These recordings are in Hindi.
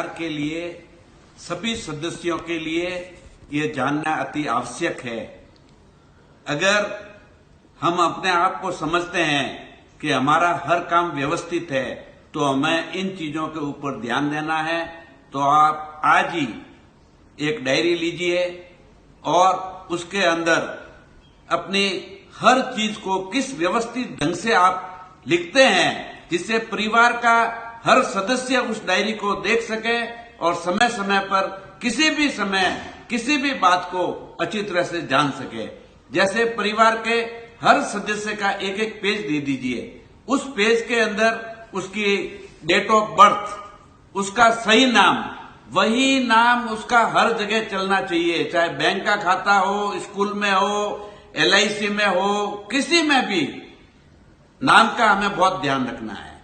के लिए सभी सदस्यों के लिए ये जानना अति आवश्यक है। अगर हम अपने आप को समझते हैं कि हमारा हर काम व्यवस्थित है तो हमें इन चीजों के ऊपर ध्यान देना है। तो आप आज ही एक डायरी लीजिए और उसके अंदर अपनी हर चीज को किस व्यवस्थित ढंग से आप लिखते हैं जिससे परिवार का हर सदस्य उस डायरी को देख सके और समय समय पर किसी भी समय किसी भी बात को अच्छी तरह से जान सके। जैसे परिवार के हर सदस्य का एक एक पेज दे दीजिए, उस पेज के अंदर उसकी डेट ऑफ बर्थ, उसका सही नाम, वही नाम उसका हर जगह चलना चाहिए, चाहे बैंक का खाता हो, स्कूल में हो, LIC में हो, किसी में भी नाम का हमें बहुत ध्यान रखना है।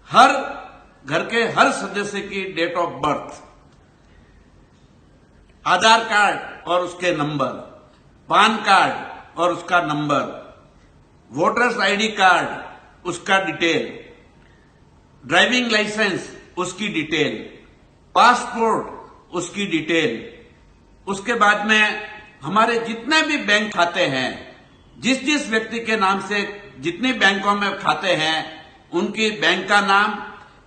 हर घर के हर सदस्य की date of birth, Aadhaar card और उसके नंबर, पान कार्ड और उसका नंबर, वोटर्स ID कार्ड उसका डिटेल, ड्राइविंग लाइसेंस उसकी डिटेल, पासपोर्ट उसकी डिटेल। उसके बाद में हमारे जितने भी बैंक खाते हैं, जिस जिस व्यक्ति के नाम से जितने बैंकों में खाते हैं उनकी बैंक का नाम,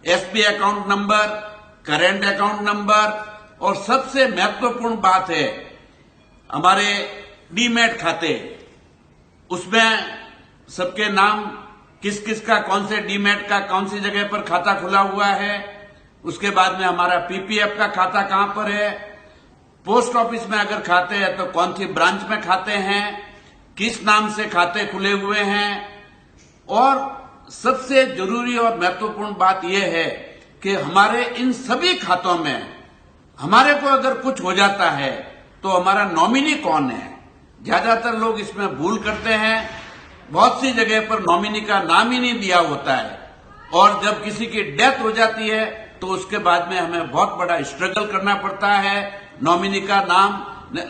SB account number, current account number और सबसे महत्वपूर्ण बात है हमारे डीमैट खाते, उसमें सबके नाम, किस किस का कौन से डीमैट का कौन सी जगह पर खाता खुला हुआ है। उसके बाद में हमारा PPF का खाता कहां पर है, पोस्ट ऑफिस में अगर खाते हैं तो कौन सी ब्रांच में खाते हैं, किस नाम से खाते खुले हुए हैं। और सबसे जरूरी और महत्वपूर्ण बात यह है कि हमारे इन सभी खातों में हमारे को अगर कुछ हो जाता है तो हमारा नॉमिनी कौन है। ज्यादातर लोग इसमें भूल करते हैं, बहुत सी जगह पर नॉमिनी का नाम ही नहीं दिया होता है और जब किसी की डेथ हो जाती है तो उसके बाद में हमें बहुत बड़ा स्ट्रगल करना पड़ता है। नॉमिनी का नाम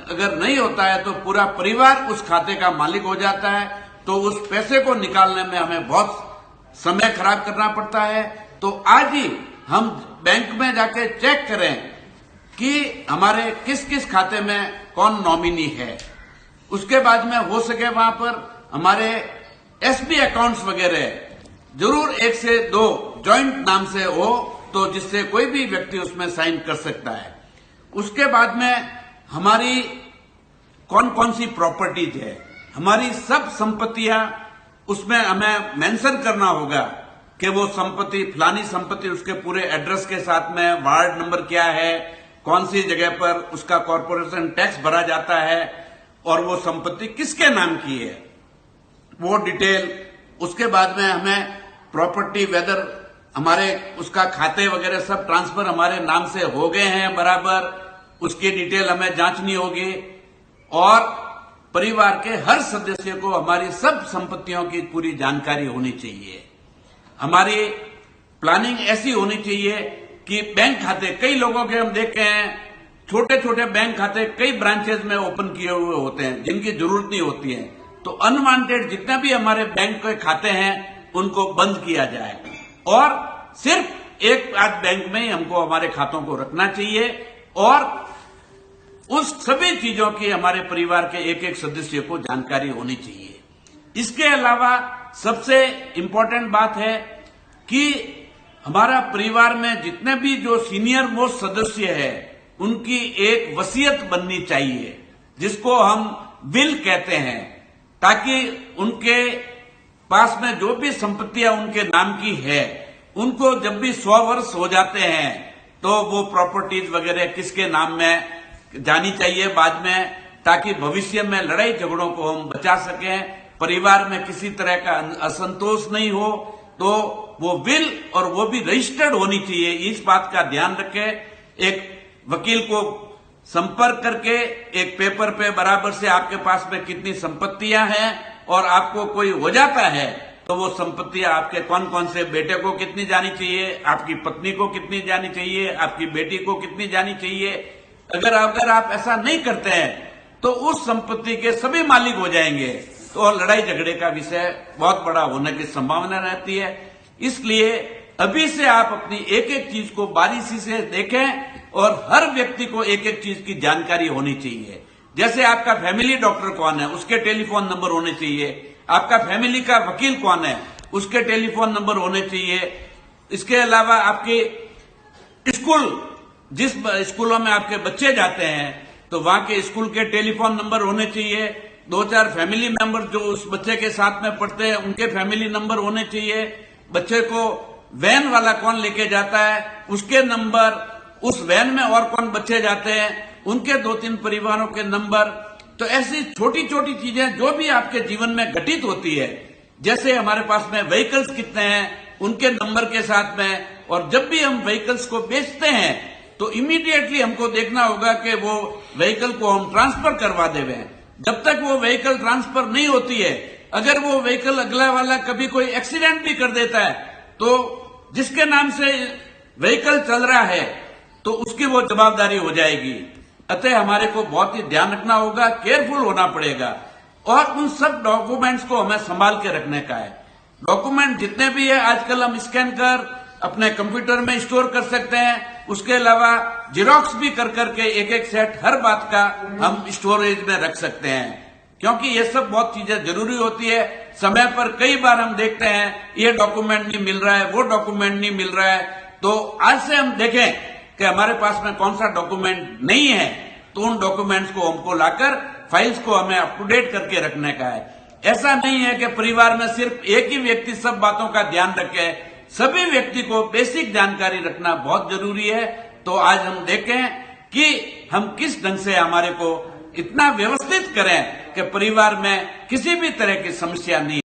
अगर नहीं होता है तो पूरा परिवार उस खाते का मालिक हो जाता है, तो उस पैसे को निकालने में हमें बहुत समय खराब करना पड़ता है। तो आज ही हम बैंक में जाके चेक करें कि हमारे किस किस खाते में कौन नॉमिनी है। उसके बाद में हो सके वहां पर हमारे SB अकाउंट्स वगैरह जरूर 1 से 2 जॉइंट नाम से हो, तो जिससे कोई भी व्यक्ति उसमें साइन कर सकता है। उसके बाद में हमारी कौन कौन सी प्रॉपर्टीज है, हमारी सब संपत्तियां, उसमें हमें मेंशन करना होगा कि वो संपत्ति, फलानी संपत्ति उसके पूरे एड्रेस के साथ में, वार्ड नंबर क्या है, कौन सी जगह पर उसका कॉर्पोरेशन टैक्स भरा जाता है और वो संपत्ति किसके नाम की है, वो डिटेल। उसके बाद में हमें प्रॉपर्टी वेदर हमारे उसका खाते वगैरह सब ट्रांसफर हमारे नाम से हो गए हैं बराबर, उसकी डिटेल हमें जांचनी होगी। और परिवार के हर सदस्य को हमारी सब संपत्तियों की पूरी जानकारी होनी चाहिए। हमारी प्लानिंग ऐसी होनी चाहिए कि बैंक खाते, कई लोगों के हम देखे हैं छोटे छोटे बैंक खाते कई ब्रांचेज में ओपन किए हुए होते हैं जिनकी जरूरत नहीं होती है। तो अनवांटेड जितने भी हमारे बैंक के खाते हैं उनको बंद किया जाए और सिर्फ एक आध बैंक में ही हमको हमारे खातों को रखना चाहिए और उस सभी चीजों की हमारे परिवार के एक एक सदस्य को जानकारी होनी चाहिए। इसके अलावा सबसे इंपॉर्टेंट बात है कि हमारा परिवार में जितने भी जो सीनियर मोस्ट सदस्य है उनकी एक वसीयत बननी चाहिए जिसको हम विल कहते हैं, ताकि उनके पास में जो भी संपत्तियां उनके नाम की है उनको जब भी 100 वर्ष हो जाते हैं तो वो प्रॉपर्टीज वगैरह किसके नाम में जानी चाहिए बाद में, ताकि भविष्य में लड़ाई झगड़ों को हम बचा सकें, परिवार में किसी तरह का असंतोष नहीं हो। तो वो विल और वो भी रजिस्टर्ड होनी चाहिए, इस बात का ध्यान रखें। एक वकील को संपर्क करके एक पेपर पे बराबर से आपके पास में कितनी संपत्तियां हैं और आपको कोई हो जाता है तो वो संपत्तियां आपके कौन कौन से बेटे को कितनी जानी चाहिए, आपकी पत्नी को कितनी जानी चाहिए, आपकी बेटी को कितनी जानी चाहिए। अगर आप ऐसा नहीं करते हैं तो उस संपत्ति के सभी मालिक हो जाएंगे, तो लड़ाई झगड़े का विषय बहुत बड़ा होने की संभावना रहती है। इसलिए अभी से आप अपनी एक एक चीज को बारीकी से देखें और हर व्यक्ति को एक एक चीज की जानकारी होनी चाहिए। जैसे आपका फैमिली डॉक्टर कौन है, उसके टेलीफोन नंबर होने चाहिए। आपका फैमिली का वकील कौन है, उसके टेलीफोन नंबर होने चाहिए। इसके अलावा आपके स्कूल, जिस स्कूलों में आपके बच्चे जाते हैं तो वहां के स्कूल के टेलीफोन नंबर होने चाहिए। 2-4 फैमिली मेंबर जो उस बच्चे के साथ में पढ़ते हैं उनके फैमिली नंबर होने चाहिए। बच्चे को वैन वाला कौन लेके जाता है उसके नंबर, उस वैन में और कौन बच्चे जाते हैं उनके 2-3 परिवारों के नंबर। तो ऐसी छोटी छोटी चीजें जो भी आपके जीवन में घटित होती है, जैसे हमारे पास में व्हीकल्स कितने हैं उनके नंबर के साथ में, और जब भी हम व्हीकल्स को बेचते हैं तो इमीडिएटली हमको देखना होगा कि वो व्हीकल को हम ट्रांसफर करवा देवें। जब तक वो व्हीकल ट्रांसफर नहीं होती है, अगर वो व्हीकल अगला वाला कभी कोई एक्सीडेंट भी कर देता है तो जिसके नाम से व्हीकल चल रहा है तो उसकी वो जवाबदारी हो जाएगी। अतः हमारे को बहुत ही ध्यान रखना होगा, केयरफुल होना पड़ेगा और उन सब डॉक्यूमेंट्स को हमें संभाल के रखने का है। डॉक्यूमेंट जितने भी है आजकल हम स्कैन कर अपने कंप्यूटर में स्टोर कर सकते हैं। उसके अलावा जेरोक्स भी कर करके एक एक सेट हर बात का हम स्टोरेज में रख सकते हैं, क्योंकि ये सब बहुत चीजें जरूरी होती है। समय पर कई बार हम देखते हैं ये डॉक्यूमेंट नहीं मिल रहा है, वो डॉक्यूमेंट नहीं मिल रहा है, तो आज से हम देखें कि हमारे पास में कौन सा डॉक्यूमेंट नहीं है तो उन डॉक्यूमेंट्स को हमको लाकर फाइल्स को हमें अप टू डेट करके रखने का है। ऐसा नहीं है कि परिवार में सिर्फ एक ही व्यक्ति सब बातों का ध्यान रखे, सभी व्यक्ति को बेसिक जानकारी रखना बहुत जरूरी है। तो आज हम देखें कि हम किस ढंग से हमारे को इतना व्यवस्थित करें कि परिवार में किसी भी तरह की समस्या नहीं